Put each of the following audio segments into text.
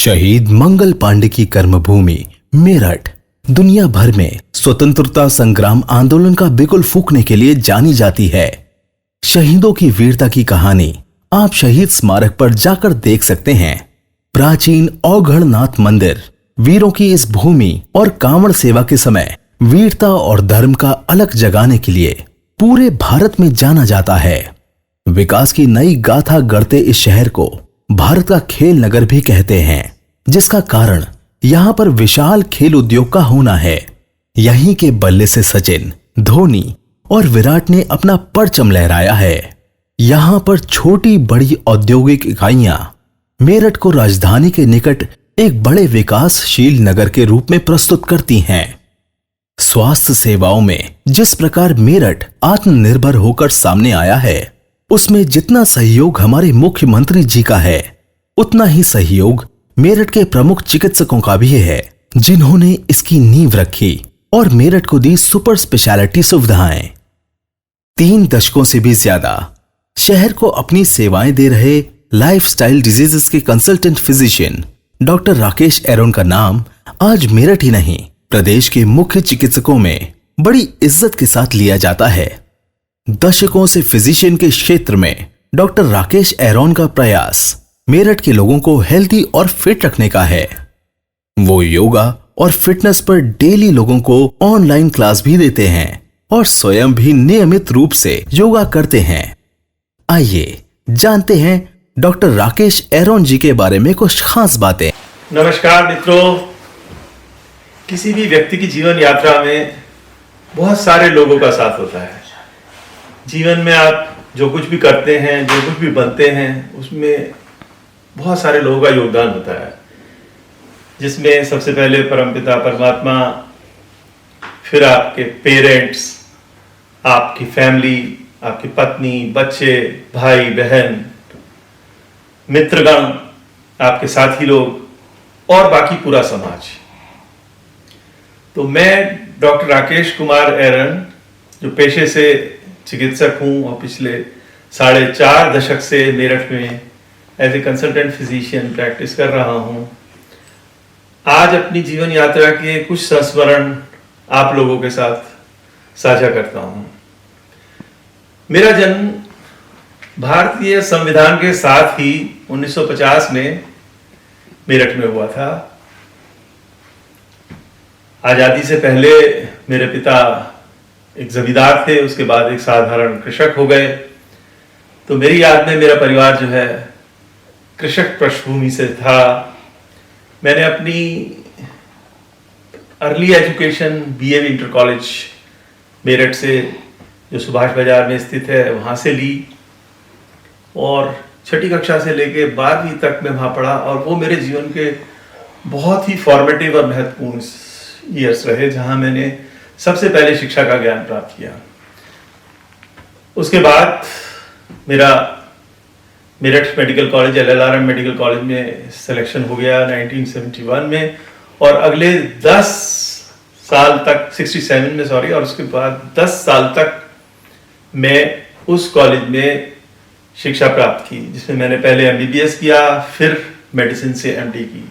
शहीद मंगल पांडे की कर्मभूमि मेरठ दुनिया भर में स्वतंत्रता संग्राम आंदोलन का बिगुल फूंकने के लिए जानी जाती है। शहीदों की वीरता की कहानी आप शहीद स्मारक पर जाकर देख सकते हैं। प्राचीन औघड़नाथ मंदिर वीरों की इस भूमि और कांवड़ सेवा के समय वीरता और धर्म का अलग जगाने के लिए पूरे भारत में जाना जाता है। विकास की नई गाथा गढ़ते इस शहर को भारत का खेल नगर भी कहते हैं, जिसका कारण यहाँ पर विशाल खेल उद्योग का होना है। यहीं के बल्ले से सचिन, धोनी और विराट ने अपना परचम लहराया है। यहाँ पर छोटी बड़ी औद्योगिक इकाइयां मेरठ को राजधानी के निकट एक बड़े विकासशील नगर के रूप में प्रस्तुत करती हैं। स्वास्थ्य सेवाओं में जिस प्रकार मेरठ आत्मनिर्भर होकर सामने आया है, उसमें जितना सहयोग हमारे मुख्यमंत्री जी का है, उतना ही सहयोग मेरठ के प्रमुख चिकित्सकों का भी है, जिन्होंने इसकी नींव रखी और मेरठ को दी सुपर स्पेशलिटी सुविधाएं। 3 दशकों से भी ज्यादा शहर को अपनी सेवाएं दे रहे लाइफस्टाइल डिजीजेस के consultant physician doctor Rakesh Aaron का नाम आज मेरठ ही नहीं, प्रदेश के मुख्य चिकित्सकों में बड़ी इज्जत के साथ लिया जाता है। दशकों से फिजिशियन के क्षेत्र में डॉक्टर राकेश एरोन का प्रयास मेरठ के लोगों को हेल्दी और फिट रखने का है। वो योगा और फिटनेस पर डेली लोगों को ऑनलाइन क्लास भी देते हैं और स्वयं भी नियमित रूप से योगा करते हैं। आइए जानते हैं डॉक्टर राकेश एरोन जी के बारे में कुछ खास बातें। नमस्कार मित्रों, किसी भी व्यक्ति की जीवन यात्रा में बहुत सारे लोगों का साथ होता है। जीवन में आप जो कुछ भी करते हैं, जो कुछ भी बनते हैं, उसमें बहुत सारे लोगों का योगदान होता है, जिसमें सबसे पहले परमपिता परमात्मा, फिर आपके पेरेंट्स, आपकी फैमिली, आपकी पत्नी, बच्चे, भाई बहन, मित्रगण, आपके साथी लोग और बाकी पूरा समाज। तो मैं डॉक्टर राकेश कुमार एरन, जो पेशे से चिकित्सक हूँ और पिछले 4.5 दशक से मेरठ में as a consultant physician practice कर रहा हूँ, आज अपनी जीवन यात्रा के कुछ संस्मरण आप लोगों के साथ साझा करता हूँ। मेरा जन्म भारतीय संविधान के साथ ही 1950 में मेरठ में हुआ था। आजादी से पहले मेरे पिता एक जमींदार थे, उसके बाद एक साधारण कृषक हो गए। तो मेरी याद में मेरा परिवार जो है कृषक पृष्ठभूमि से था। मैंने अपनी early education BA inter college Meerut से, जो सुभाष बाजार में स्थित है, वहाँ से ली और 6ठी कक्षा से लेके 12वीं तक मैं वहाँ पढ़ा। और वो मेरे जीवन के बहुत ही फॉर्मेटिव और महत्वपूर्ण ईयर्स रहे, जहाँ मैंने सबसे पहले शिक्षा का ज्ञान प्राप्त किया। उसके बाद मेरा Meerut medical college, LLRM medical college में सिलेक्शन हो गया 1971 में, और अगले 10 साल तक, 67 में सॉरी, और उसके बाद 10 साल तक मैं उस कॉलेज में शिक्षा प्राप्त की, जिसमें मैंने पहले MBBS किया, फिर मेडिसिन से MD की।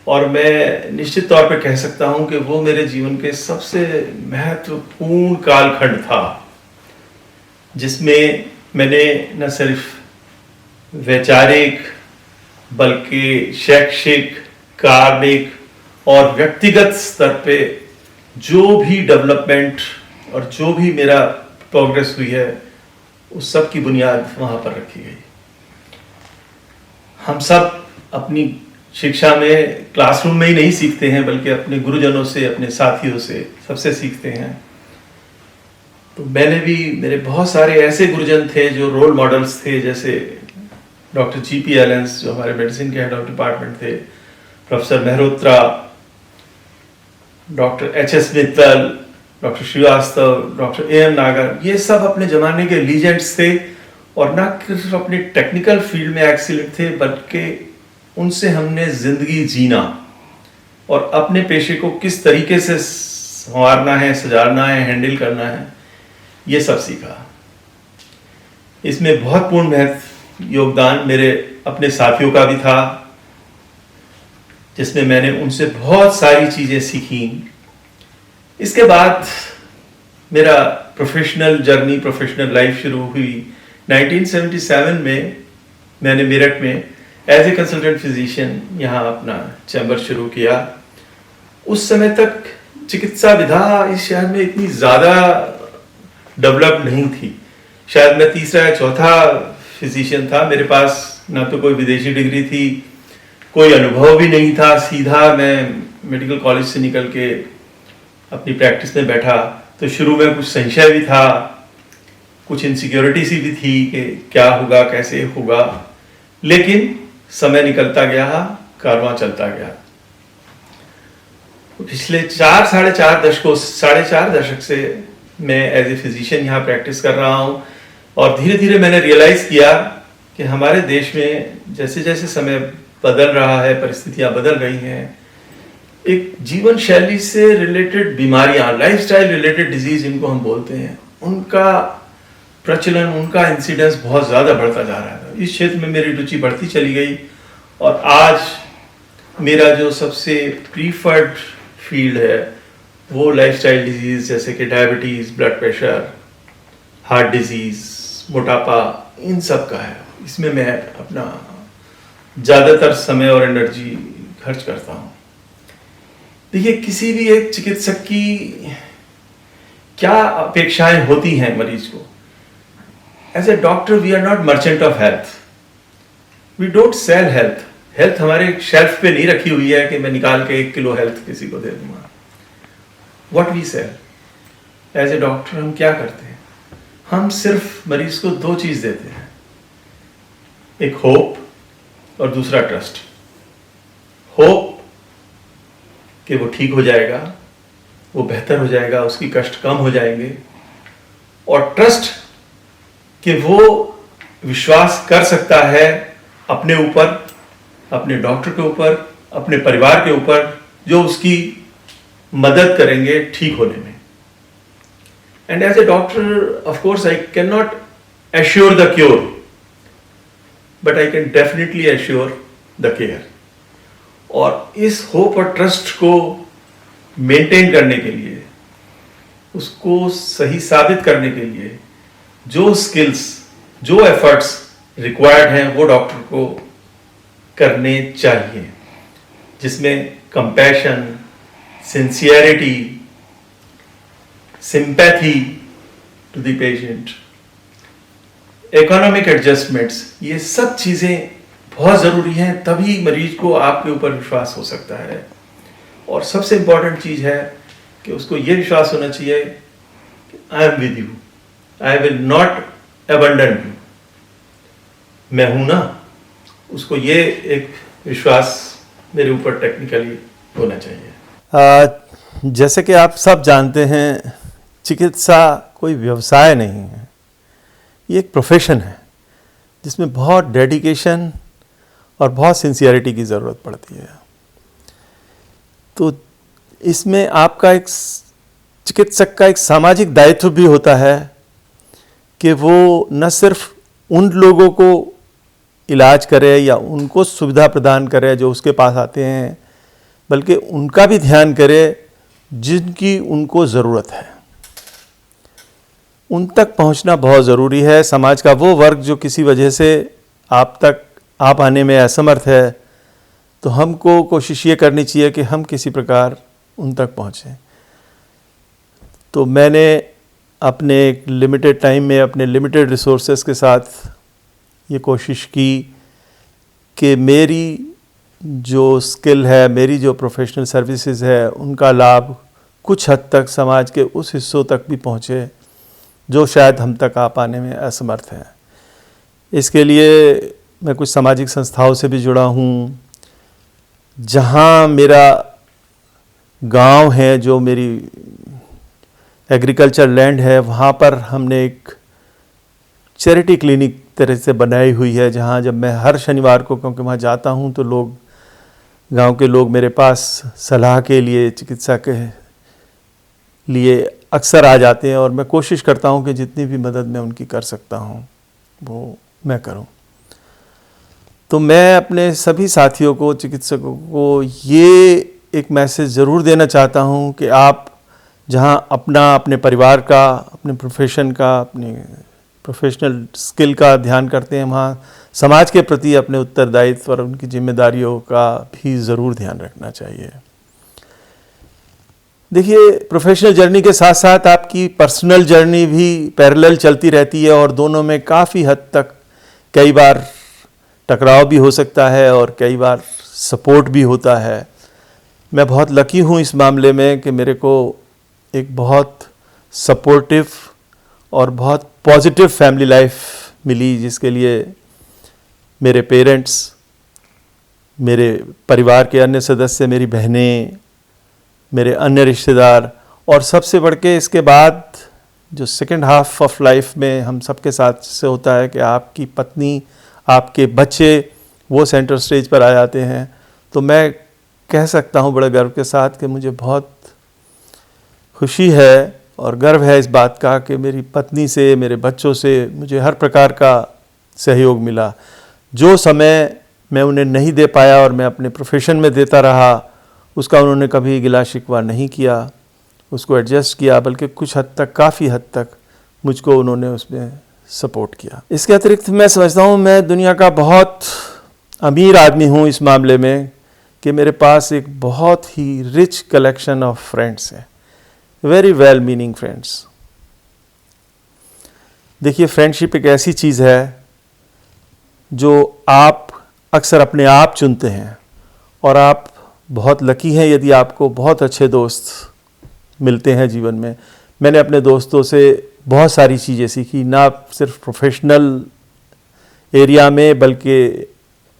और मैं निश्चित तौर पे कह सकता हूं कि वो मेरे जीवन के सबसे महत्वपूर्ण कालखंड था, जिसमें मैंने न सिर्फ वैचारिक बल्कि शैक्षिक, कार्मिक और व्यक्तिगत स्तर पे जो भी डेवलपमेंट और जो भी मेरा प्रोग्रेस हुई है, उस सब की बुनियाद वहाँ पर रखी गई। हम सब अपनी शिक्षा में क्लासरूम में ही नहीं सीखते हैं, बल्कि अपने गुरुजनों से, अपने साथियों से, सबसे सीखते हैं। तो मैंने भी, मेरे बहुत सारे ऐसे गुरुजन थे जो रोल मॉडल्स थे, जैसे डॉक्टर GP एलेंस, जो हमारे मेडिसिन के हेड ऑफ डिपार्टमेंट थे, professor Mehrotra, doctor HS Mittal, doctor Srivastava, doctor AM Nagar, ये सब अपने जमाने के लीजेंड्स थे और न सिर्फ अपने टेक्निकल फील्ड में एक्सीलेंट थे, बल्कि उनसे हमने जिंदगी जीना और अपने पेशे को किस तरीके से संवारना है, सजाना है, हैंडल करना है, ये सब सीखा। इसमें बहुत पूर्ण महत्व योगदान मेरे अपने साथियों का भी था। जिसमें मैंने उनसे बहुत सारी चीज़ें सीखी। इसके बाद मेरा प्रोफेशनल जर्नी, प्रोफेशनल लाइफ शुरू हुई 1977 में। मैंने मेरठ में एज ए कंसल्टेंट फिजिशियन यहाँ अपना चैम्बर शुरू किया। उस समय तक चिकित्सा विधा इस शहर में इतनी ज़्यादा डेवलप नहीं थी। शायद मैं तीसरा या चौथा फिजिशियन था। मेरे पास ना तो कोई विदेशी डिग्री थी, कोई अनुभव भी नहीं था। सीधा मैं मेडिकल कॉलेज से निकल के अपनी प्रैक्टिस में बैठा तो शुरू में कुछ संशय भी था, कुछ इनसिक्योरिटी सी भी थी कि क्या होगा, कैसे होगा। लेकिन समय निकलता गया, कारवां चलता गया। पिछले साढ़े चार दशक से मैं एज ए फिजिशियन यहाँ प्रैक्टिस कर रहा हूँ। और धीरे धीरे मैंने रियलाइज़ किया कि हमारे देश में जैसे जैसे समय बदल रहा है, परिस्थितियाँ बदल रही हैं, एक जीवन शैली से रिलेटेड बीमारियाँ, लाइफस्टाइल रिलेटेड डिजीज इनको हम बोलते हैं, उनका प्रचलन, उनका इंसिडेंस बहुत ज़्यादा बढ़ता जा रहा है। इस क्षेत्र में मेरी रुचि बढ़ती चली गई और आज मेरा जो सबसे प्रीफर्ड फील्ड है वो लाइफस्टाइल डिजीज जैसे कि diabetes, blood pressure, heart disease, मोटापा, इन सब का है। इसमें मैं अपना ज़्यादातर समय और एनर्जी खर्च करता हूँ। देखिए, किसी भी एक चिकित्सक की क्या अपेक्षाएं होती हैं मरीज को। As a doctor we are not merchant of health, we don't sell health. Health हमारे शेल्फ पे नहीं रखी हुई है कि मैं निकाल के 1 किलो हेल्थ किसी को दे दूंगा। What we sell as a doctor, हम क्या करते हैं? हम सिर्फ मरीज को 2 चीज देते हैं, एक होप और दूसरा ट्रस्ट। होप कि वो ठीक हो जाएगा, वो बेहतर हो जाएगा, उसकी कष्ट कम हो जाएंगे, और ट्रस्ट कि वो विश्वास कर सकता है अपने ऊपर, अपने डॉक्टर के ऊपर, अपने परिवार के ऊपर, जो उसकी मदद करेंगे ठीक होने में। And as a doctor of course I can not assure the cure, but I can definitely assure the care. और इस होप और ट्रस्ट को मेंटेन करने के लिए, उसको सही साबित करने के लिए जो स्किल्स, जो एफर्ट्स रिक्वायर्ड हैं वो डॉक्टर को करने चाहिए, जिसमें compassion, sincerity, sympathy to the patient, economic adjustments, ये सब चीज़ें बहुत ज़रूरी हैं। तभी मरीज को आपके ऊपर विश्वास हो सकता है। और सबसे इम्पॉर्टेंट चीज़ है कि उसको ये विश्वास होना चाहिए कि I am with you, I will not abandon you, मैं हूं ना। उसको ये एक विश्वास मेरे ऊपर टेक्निकली होना चाहिए। जैसे कि आप सब जानते हैं, चिकित्सा कोई व्यवसाय नहीं है, ये एक प्रोफेशन है जिसमें बहुत डेडिकेशन और बहुत सिंसियरिटी की ज़रूरत पड़ती है। तो इसमें आपका एक चिकित्सक का एक सामाजिक दायित्व भी होता है कि वो न सिर्फ उन लोगों को इलाज करे या उनको सुविधा प्रदान करे जो उसके पास आते हैं, बल्कि उनका भी ध्यान करे जिनकी उनको ज़रूरत है। उन तक पहुंचना बहुत ज़रूरी है। समाज का वो वर्ग जो किसी वजह से आप तक आप आने में असमर्थ है, तो हमको कोशिश ये करनी चाहिए कि हम किसी प्रकार उन तक पहुँचें। तो मैंने अपने लिमिटेड टाइम में, अपने लिमिटेड रिसोर्सेज के साथ ये कोशिश की कि मेरी जो स्किल है, मेरी जो प्रोफेशनल सर्विसेज है, उनका लाभ कुछ हद तक समाज के उस हिस्सों तक भी पहुँचे जो शायद हम तक आ पाने में असमर्थ हैं। इसके लिए मैं कुछ सामाजिक संस्थाओं से भी जुड़ा हूँ। जहाँ मेरा गांव है, जो मेरी एग्रीकल्चर लैंड है, वहाँ पर हमने एक चैरिटी क्लिनिक तरह से बनाई हुई है, जहाँ जब मैं हर शनिवार को, क्योंकि वहाँ जाता हूँ, तो लोग, गांव के लोग मेरे पास सलाह के लिए, चिकित्सा के लिए अक्सर आ जाते हैं, और मैं कोशिश करता हूँ कि जितनी भी मदद मैं उनकी कर सकता हूँ वो मैं करूँ। तो मैं अपने सभी साथियों को, चिकित्सकों को ये एक मैसेज ज़रूर देना चाहता हूँ कि आप जहाँ अपने परिवार का, अपने प्रोफेशन का, अपने प्रोफेशनल स्किल का ध्यान करते हैं, वहाँ समाज के प्रति अपने उत्तरदायित्व और उनकी जिम्मेदारियों का भी ज़रूर ध्यान रखना चाहिए। देखिए, प्रोफेशनल जर्नी के साथ साथ आपकी पर्सनल जर्नी भी पैरेलल चलती रहती है और दोनों में काफ़ी हद तक कई बार टकराव भी हो सकता है और कई बार सपोर्ट भी होता है। मैं बहुत लकी हूँ इस मामले में कि मेरे को एक बहुत सपोर्टिव और बहुत पॉजिटिव फैमिली लाइफ मिली, जिसके लिए मेरे पेरेंट्स, मेरे परिवार के अन्य सदस्य, मेरी बहनें, मेरे अन्य रिश्तेदार और सबसे बढ़ के इसके बाद जो सेकंड हाफ ऑफ लाइफ में हम सबके साथ से होता है कि आपकी पत्नी, आपके बच्चे वो सेंटर स्टेज पर आ जाते हैं। तो मैं कह सकता हूँ बड़े गर्व के साथ कि मुझे बहुत खुशी है और गर्व है इस बात का कि मेरी पत्नी से, मेरे बच्चों से मुझे हर प्रकार का सहयोग मिला। जो समय मैं उन्हें नहीं दे पाया और मैं अपने प्रोफेशन में देता रहा, उसका उन्होंने कभी गिला शिकवा नहीं किया, उसको एडजस्ट किया, बल्कि कुछ हद तक, काफ़ी हद तक मुझको उन्होंने उसमें सपोर्ट किया। इसके अतिरिक्त मैं समझता हूँ मैं दुनिया का बहुत अमीर आदमी हूँ इस मामले में कि मेरे पास एक बहुत ही रिच कलेक्शन ऑफ फ्रेंड्स है, वेरी वेल मीनिंग फ्रेंड्स। देखिए, फ्रेंडशिप एक ऐसी चीज़ है जो आप अक्सर अपने आप चुनते हैं और आप बहुत लकी हैं यदि आपको बहुत अच्छे दोस्त मिलते हैं जीवन में। मैंने अपने दोस्तों से बहुत सारी चीज़ें सीखी, ना सिर्फ प्रोफेशनल एरिया में बल्कि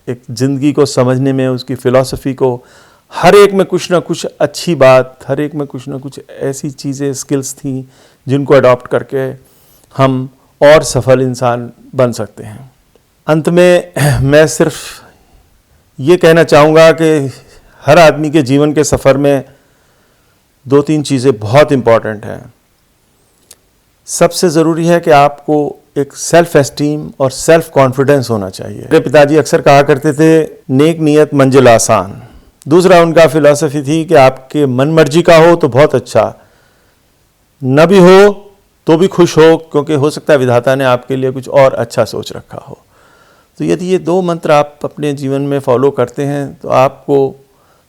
एक ज़िंदगी को समझने में, उसकी फ़िलॉसफी को, हर एक में कुछ ना कुछ अच्छी बात, हर एक में कुछ ना कुछ ऐसी चीज़ें, स्किल्स थी जिनको अडॉप्ट करके हम और सफल इंसान बन सकते हैं। अंत में मैं सिर्फ ये कहना चाहूँगा कि हर आदमी के जीवन के सफ़र में 2-3 चीज़ें बहुत इम्पॉर्टेंट हैं। सबसे ज़रूरी है कि आपको एक सेल्फ एस्टीम और सेल्फ कॉन्फिडेंस होना चाहिए। मेरे पिताजी अक्सर कहा करते थे, नेक नियत मंजिल आसान। दूसरा उनका फिलॉसफी थी कि आपके मन मर्जी का हो तो बहुत अच्छा, न भी हो तो भी खुश हो, क्योंकि हो सकता है विधाता ने आपके लिए कुछ और अच्छा सोच रखा हो। तो यदि ये 2 मंत्र आप अपने जीवन में फॉलो करते हैं तो आपको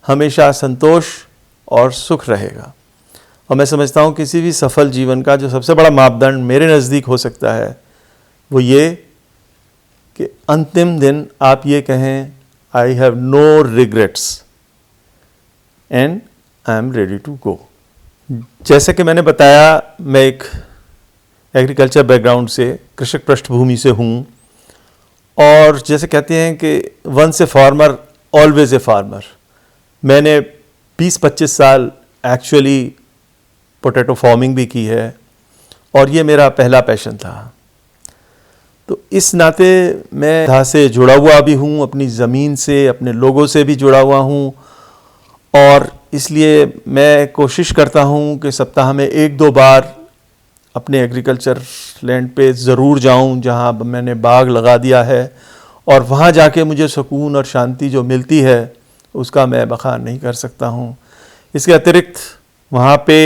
हमेशा संतोष और सुख रहेगा। और मैं समझता हूँ किसी भी सफल जीवन का जो सबसे बड़ा मापदंड मेरे नज़दीक हो सकता है वो ये कि अंतिम दिन आप ये कहें, I have no regrets and I am ready to go. जैसे कि मैंने बताया, मैं एक एग्रीकल्चर बैकग्राउंड से, कृषक पृष्ठभूमि से हूँ और जैसे कहते हैं कि once a farmer always a farmer. मैंने 20-25 साल एक्चुअली पोटैटो फार्मिंग भी की है और ये मेरा पहला पैशन था। तो इस नाते मैं यहाँ से जुड़ा हुआ भी हूँ, अपनी ज़मीन से, अपने लोगों से भी जुड़ा हुआ हूँ और इसलिए मैं कोशिश करता हूँ कि सप्ताह में 1-2 बार अपने एग्रीकल्चर लैंड पे ज़रूर जाऊँ जहाँ मैंने बाग लगा दिया है और वहाँ जाके मुझे सुकून और शांति जो मिलती है उसका मैं बखान नहीं कर सकता हूँ। इसके अतिरिक्त वहाँ पे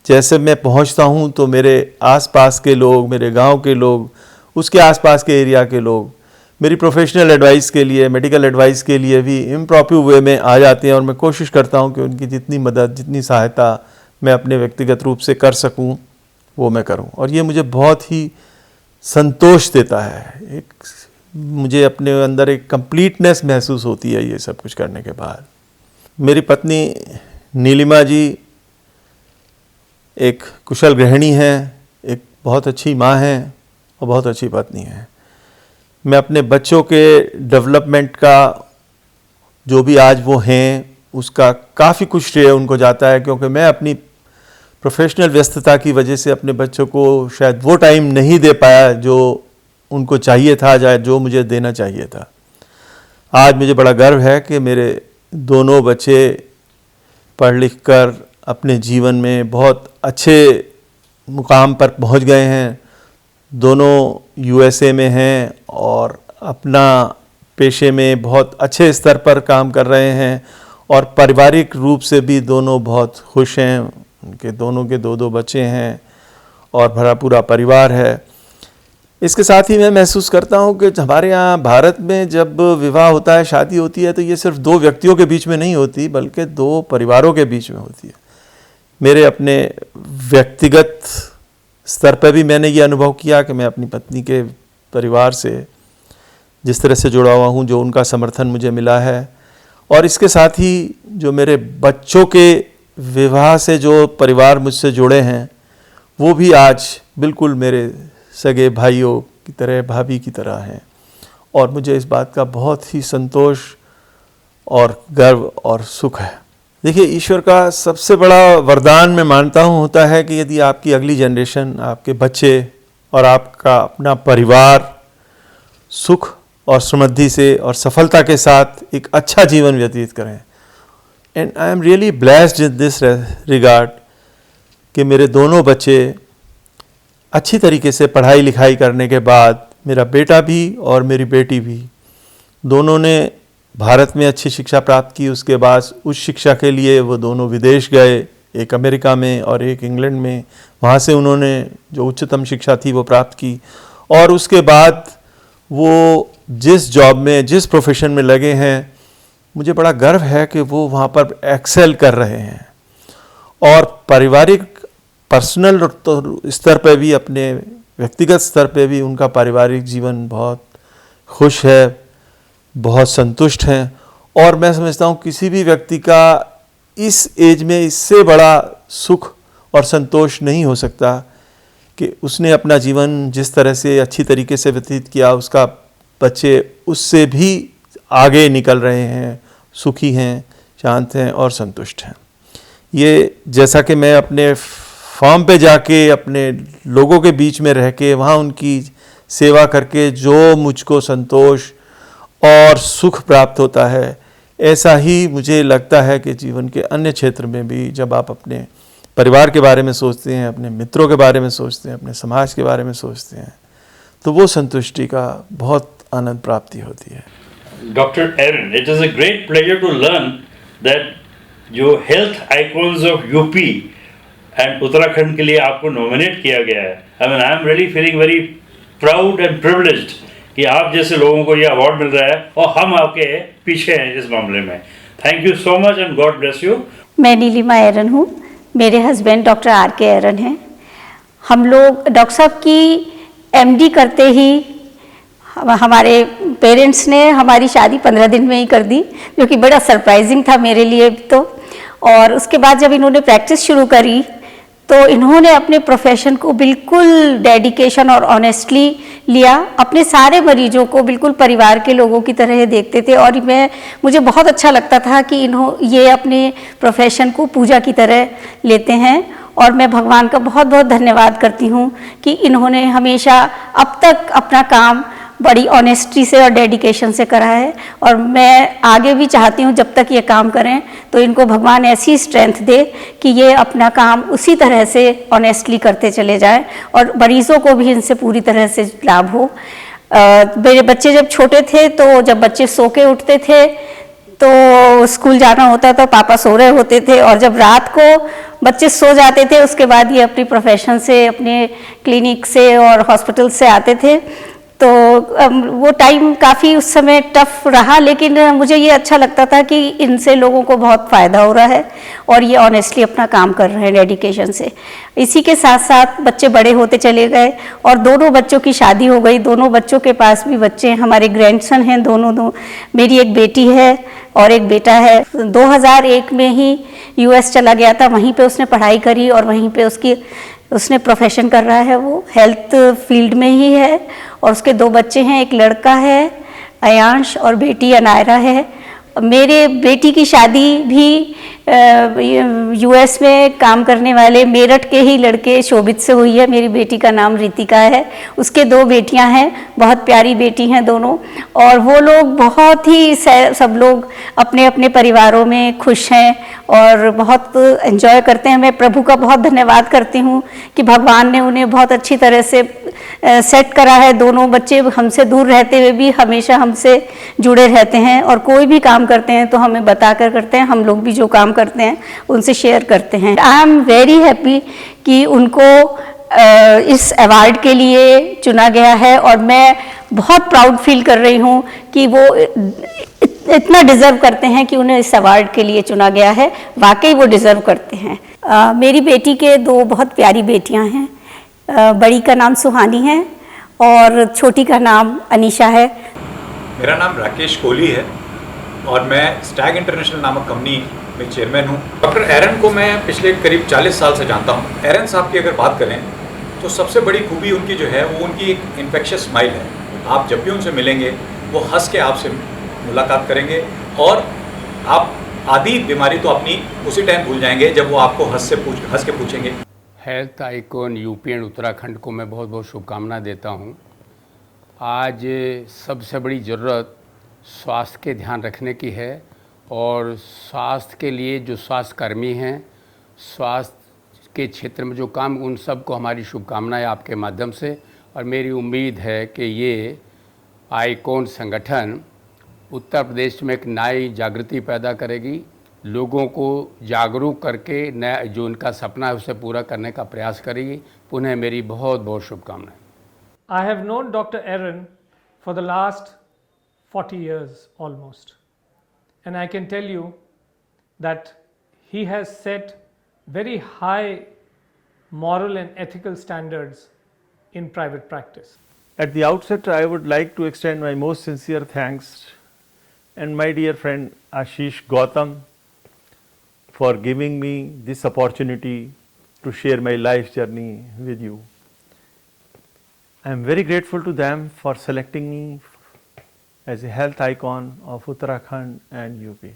जैसे मैं पहुँचता हूँ तो मेरे आसपास के लोग, मेरे गांव के लोग, उसके आसपास के एरिया के लोग मेरी प्रोफेशनल एडवाइस के लिए, मेडिकल एडवाइस के लिए भी इम्प्रॉपर वे में आ जाते हैं और मैं कोशिश करता हूँ कि उनकी जितनी मदद, जितनी सहायता मैं अपने व्यक्तिगत रूप से कर सकूँ वो मैं करूँ। और ये मुझे बहुत ही संतोष देता है, एक मुझे अपने अंदर एक कंप्लीटनेस महसूस होती है ये सब कुछ करने के बाद। मेरी पत्नी नीलिमा जी एक कुशल गृहिणी हैं, एक बहुत अच्छी माँ हैं और बहुत अच्छी पत्नी हैं। मैं अपने बच्चों के डेवलपमेंट का जो भी आज वो हैं उसका काफ़ी कुछ श्रेय उनको जाता है, क्योंकि मैं अपनी प्रोफेशनल व्यस्तता की वजह से अपने बच्चों को शायद वो टाइम नहीं दे पाया जो उनको चाहिए था, या जो मुझे देना चाहिए था। आज मुझे बड़ा गर्व है कि मेरे दोनों बच्चे पढ़ लिख कर अपने जीवन में बहुत अच्छे मुकाम पर पहुंच गए हैं। दोनों यूएसए में हैं और अपना पेशे में बहुत अच्छे स्तर पर काम कर रहे हैं और पारिवारिक रूप से भी दोनों बहुत खुश हैं। उनके दोनों के दो बच्चे हैं और भरा पूरा परिवार है। इसके साथ ही मैं महसूस करता हूँ कि हमारे यहाँ भारत में जब विवाह होता है, शादी होती है, तो ये सिर्फ दो व्यक्तियों के बीच में नहीं होती बल्कि दो परिवारों के बीच में होती है। मेरे अपने व्यक्तिगत स्तर पर भी मैंने ये अनुभव किया कि मैं अपनी पत्नी के परिवार से जिस तरह से जुड़ा हुआ हूँ, जो उनका समर्थन मुझे मिला है, और इसके साथ ही जो मेरे बच्चों के विवाह से जो परिवार मुझसे जुड़े हैं वो भी आज बिल्कुल मेरे सगे भाइयों की तरह, भाभी की तरह हैं। और मुझे इस बात का बहुत ही संतोष और गर्व और सुख है। देखिए, ईश्वर का सबसे बड़ा वरदान मैं मानता हूँ होता है कि यदि आपकी अगली जनरेशन, आपके बच्चे और आपका अपना परिवार सुख और समृद्धि से और सफलता के साथ एक अच्छा जीवन व्यतीत करें। And I am really blessed in this regard कि मेरे दोनों बच्चे अच्छी तरीके से पढ़ाई लिखाई करने के बाद, मेरा बेटा भी और मेरी बेटी भी, दोनों ने भारत में अच्छी शिक्षा प्राप्त की। उसके बाद उस शिक्षा के लिए वो दोनों विदेश गए, एक अमेरिका में और एक इंग्लैंड में। वहाँ से उन्होंने जो उच्चतम शिक्षा थी वो प्राप्त की और उसके बाद वो जिस जॉब में, जिस प्रोफेशन में लगे हैं, मुझे बड़ा गर्व है कि वो वहाँ पर एक्सेल कर रहे हैं। और पारिवारिक पर्सनल स्तर पर भी, अपने व्यक्तिगत स्तर पर भी उनका पारिवारिक जीवन बहुत खुश है, बहुत संतुष्ट हैं। और मैं समझता हूँ किसी भी व्यक्ति का इस एज में इससे बड़ा सुख और संतोष नहीं हो सकता कि उसने अपना जीवन जिस तरह से अच्छी तरीके से व्यतीत किया, उसका बच्चे उससे भी आगे निकल रहे हैं, सुखी हैं, शांत हैं और संतुष्ट हैं। ये जैसा कि मैं अपने फार्म पे जाके, अपने लोगों के बीच में रह के, वहाँ उनकी सेवा करके जो मुझको संतोष और सुख प्राप्त होता है, ऐसा ही मुझे लगता है कि जीवन के अन्य क्षेत्र में भी जब आप अपने परिवार के बारे में सोचते हैं, अपने मित्रों के बारे में सोचते हैं, अपने समाज के बारे में सोचते हैं, तो वो संतुष्टि का बहुत आनंद प्राप्ति होती है। डॉक्टर एरन, it is a great pleasure to learn that जो health icons of UP and Uttarakhand के लिए आपको नॉमिनेट किया गया है। I am really feeling very proud and privileged कि आप जैसे लोगों को ये अवार्ड मिल रहा है और हम आपके पीछे हैं इस मामले में। Thank you so much and God bless you. मैं नीलिमा एरन हूँ, मेरे हस्बैंड डॉक्टर आर.के. एरन हैं। हम लोग डॉक्टर साहब की एमडी करते ही हमारे पेरेंट्स ने हमारी शादी 15 दिन में ही कर दी, जो कि बड़ा सरप्राइजिंग था मेरे लिए तो। और उसके बाद जब इन्होंने प्रैक्टिस शुरू करी तो इन्होंने अपने प्रोफेशन को बिल्कुल डेडिकेशन और ऑनेस्टली लिया। अपने सारे मरीजों को बिल्कुल परिवार के लोगों की तरह देखते थे और मुझे बहुत अच्छा लगता था कि ये अपने प्रोफेशन को पूजा की तरह लेते हैं। और मैं भगवान का बहुत बहुत धन्यवाद करती हूँ कि इन्होंने हमेशा अब तक अपना काम बड़ी ऑनेस्टी से और डेडिकेशन से करा है। और मैं आगे भी चाहती हूँ जब तक ये काम करें तो इनको भगवान ऐसी स्ट्रेंथ दे कि ये अपना काम उसी तरह से ऑनेस्टली करते चले जाएं और मरीज़ों को भी इनसे पूरी तरह से लाभ हो। मेरे बच्चे जब छोटे थे तो जब बच्चे सो के उठते थे तो स्कूल जाना होता था, पापा सो रहे होते थे, और जब रात को बच्चे सो जाते थे उसके बाद ये अपनी प्रोफेशन से, अपने क्लिनिक से और हॉस्पिटल से आते थे। तो वो टाइम काफ़ी उस समय टफ रहा, लेकिन मुझे ये अच्छा लगता था कि इनसे लोगों को बहुत फ़ायदा हो रहा है और ये ऑनेस्टली अपना काम कर रहे हैं डेडिकेशन से। इसी के साथ साथ बच्चे बड़े होते चले गए और दोनों बच्चों की शादी हो गई। दोनों बच्चों के पास भी बच्चे हैं, हमारे ग्रैंडसन हैं दोनों। मेरी एक बेटी है और एक बेटा है। 2001 में ही US चला गया था, वहीं पे उसने पढ़ाई करी और वहीं पे उसने प्रोफेशन कर रहा है, वो हेल्थ फील्ड में ही है। और उसके 2 बच्चे हैं, एक लड़का है अयांश और बेटी अनायरा है। मेरे बेटी की शादी भी US में काम करने वाले मेरठ के ही लड़के शोभित से हुई है। मेरी बेटी का नाम रितिका है, उसके 2 बेटियां हैं, बहुत प्यारी बेटी हैं दोनों। और वो लोग बहुत ही सब लोग अपने अपने परिवारों में खुश हैं और बहुत एंजॉय करते हैं। मैं प्रभु का बहुत धन्यवाद करती हूँ कि भगवान ने उन्हें बहुत अच्छी तरह से सेट करा है। दोनों बच्चे हमसे दूर रहते हुए भी हमेशा हमसे जुड़े रहते हैं और कोई भी काम करते हैं तो हमें बता कर करते हैं। हम लोग भी जो काम करते हैं उनसे शेयर करते हैं। आई एम वेरी हैप्पी कि उनको इस अवार्ड के लिए चुना गया है और मैं बहुत प्राउड फील कर रही हूँ कि वो इतना डिज़र्व करते हैं कि उन्हें इस अवार्ड के लिए चुना गया है। वाकई वो डिज़र्व करते हैं। मेरी बेटी के 2 बहुत प्यारी बेटियां हैं। बड़ी का नाम सुहानी है और छोटी का नाम अनीशा है। मेरा नाम राकेश कोहली है और मैं स्टैग इंटरनेशनल नामक कंपनी में चेयरमैन हूँ। डॉक्टर एरन को मैं पिछले करीब 40 साल से जानता हूँ। एरन साहब की अगर बात करें तो सबसे बड़ी खूबी उनकी जो है वो उनकी एक इन्फेक्शियस स्माइल है। आप जब भी उनसे मिलेंगे वो हंस के आपसे मुलाकात करेंगे और आप आधी बीमारी तो अपनी उसी टाइम भूल जाएंगे जब वो आपको हंस के पूछेंगे। Health icon UP and Uttarakhand को मैं बहुत बहुत शुभकामनाएं देता हूं। आज सबसे बड़ी ज़रूरत स्वास्थ्य के ध्यान रखने की है और स्वास्थ्य के लिए जो स्वास्थ्य कर्मी हैं, स्वास्थ्य के क्षेत्र में जो काम, उन सब को हमारी शुभकामनाएं आपके माध्यम से। और मेरी उम्मीद है कि ये आइकॉन संगठन उत्तर प्रदेश में एक नई जागृति पैदा करेगी, लोगों को जागरूक करके नया जो उनका सपना है उसे पूरा करने का प्रयास करेगी। पुनः मेरी बहुत बहुत शुभकामनाएं। I have known Dr. Aaron for the last 40 years almost, and I can tell you that he has set very high moral and ethical standards in private practice. At the outset, I would like to extend my most sincere thanks and my dear friend Ashish Gautam for giving me this opportunity to share my life journey with you. I am very grateful to them for selecting me as a health icon of Uttarakhand and UP.